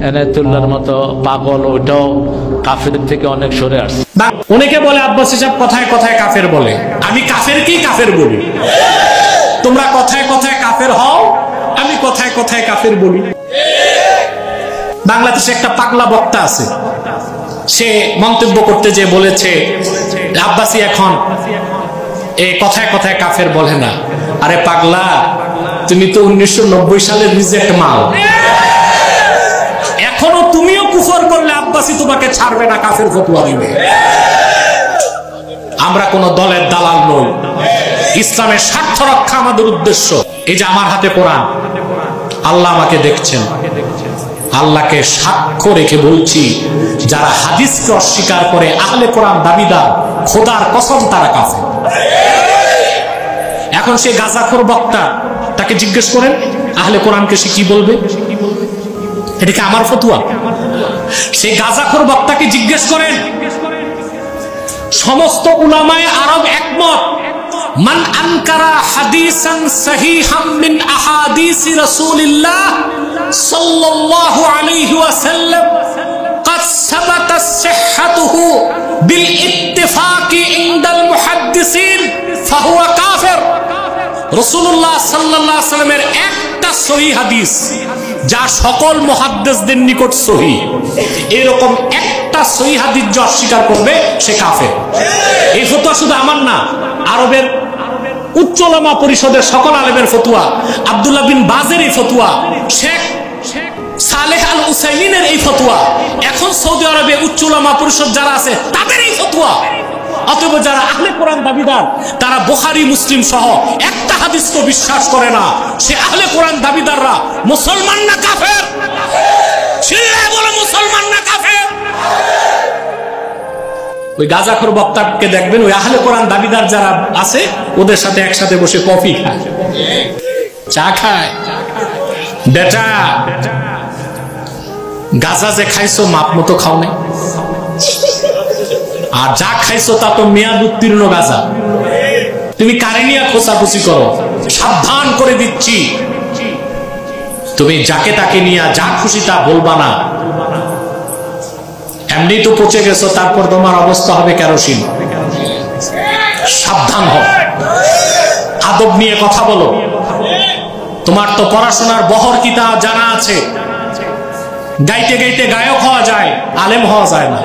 এনায়েতুল্লাহর মতো পাগল ওটাও কাফের থেকে অনেক সরে আসছে। অনেকে বলে আব্বাসী সাহেব কথায় কথায় কাফের বলে, আমি কাফেরকেই কাফের বলি। তোমরা কথায় কথায় কাফের হও, আমি কথায় কথায় কাফের বলি। বাংলাদেশে একটা পাগলা বক্তা আছে, সে মন্তব্য করতে যে বলেছে আব্বাসী এখন এই কথায় কথায় কাফের বলে না। আরে পাগলা, তুমি তো 1990 সালের রিজেক্ট মাল। এখনো তুমিও কুফর করলে আব্বাসী তোমাকে ছাড়বে না, কাফের ফতোয়া দিবে। আমরা কোন দলের দালাল নই, ইসলামের স্বার্থ রক্ষা আমাদের উদ্দেশ্য। এই যে আমার হাতে কোরআন, আল্লাহ আমাকে দেখছেন, আল্লাহকে সাক্ষ্য রেখে বলছি, যারা হাদিসকে অস্বীকার করে আহলে কোরআন দাবিদার, খোদার কসম তারা কাফের। এখন সে গাজাখোর বক্তা, তাকে জিজ্ঞেস করেন আহলে কোরআনকে সে কি বলবে? এটা কি আমার ফতোয়া? সেই গাজাখোর বক্তাকে জিজ্ঞেস করেন, সমস্ত উলামায়ে আরব একমত, মান আনকারা হাদিসান সহিহাম মিন আহাদিসি রাসূলিল্লাহ সাল্লাল্লাহু আলাইহি ওয়াসাল্লাম قد ثبت صحته بالاتفاق عند المحدثين فهو كافر। রাসূলুল্লাহ সাল্লাল্লাহু আলাইহি ওয়াসাল্লামের একটা সহিহ হাদিস যা সকল মুহাদ্দিসদের নিকট সহিহ, এরকম একটা সহিহ হাদিস যে অস্বীকার করবে সে কাফের। এই ফতোয়া শুধু আমার না, আরবের উচ্চ উলামা পরিষদের সকল আলেমের ফতোয়া, আব্দুল্লাহ বিন বাজের এই ফতোয়া, শেখ সালেহ আল উসাইমিনের এই ফতোয়া, এখন সৌদি আরবে উচ্চ উলামা পরিষদ যারা আছে তাদের এই ফতোয়া। অতএব যারা আহলে কোরআন দাবিদার, তারা বুখারী মুসলিম সহ একটা হাদিস তো বিশ্বাস করে না, সে আহলে কোরআন দাবিদাররা মুসলমান না কাফের? চিল্লায়ে বলো, মুসলমান না কাফের? ওই গাজাখোর বক্তাকে দেখবেন, ওই আহলে কোরআন দাবিদার যারা আছে ওদের সাথে একসাথে বসে কফি খায়, চা খায়। বেটা, গাজা যে খাইছো মাপ মতো খাও নাই, আর যা খাইছো তা তো মেয়াদ উত্তীর্ণ গাজা। তুমি কারে নিয়ে খোঁচাখুচি করো? সাবধান করে দিচ্ছি, তুমি যাকে তাকে নিয়ে যা খুশি তা বলবা না। এমনি তো পচে গেছো, তারপর তোমার অবস্থা হবে কেরোসিন। সাবধান হও, আদব নিয়ে কথা বলো। তোমার তো পড়াশোনার বহর কিতাব জানা আছে, গাইতে গাইতে গায়ক হওয়া যায়, আলেম হওয়া যায় না।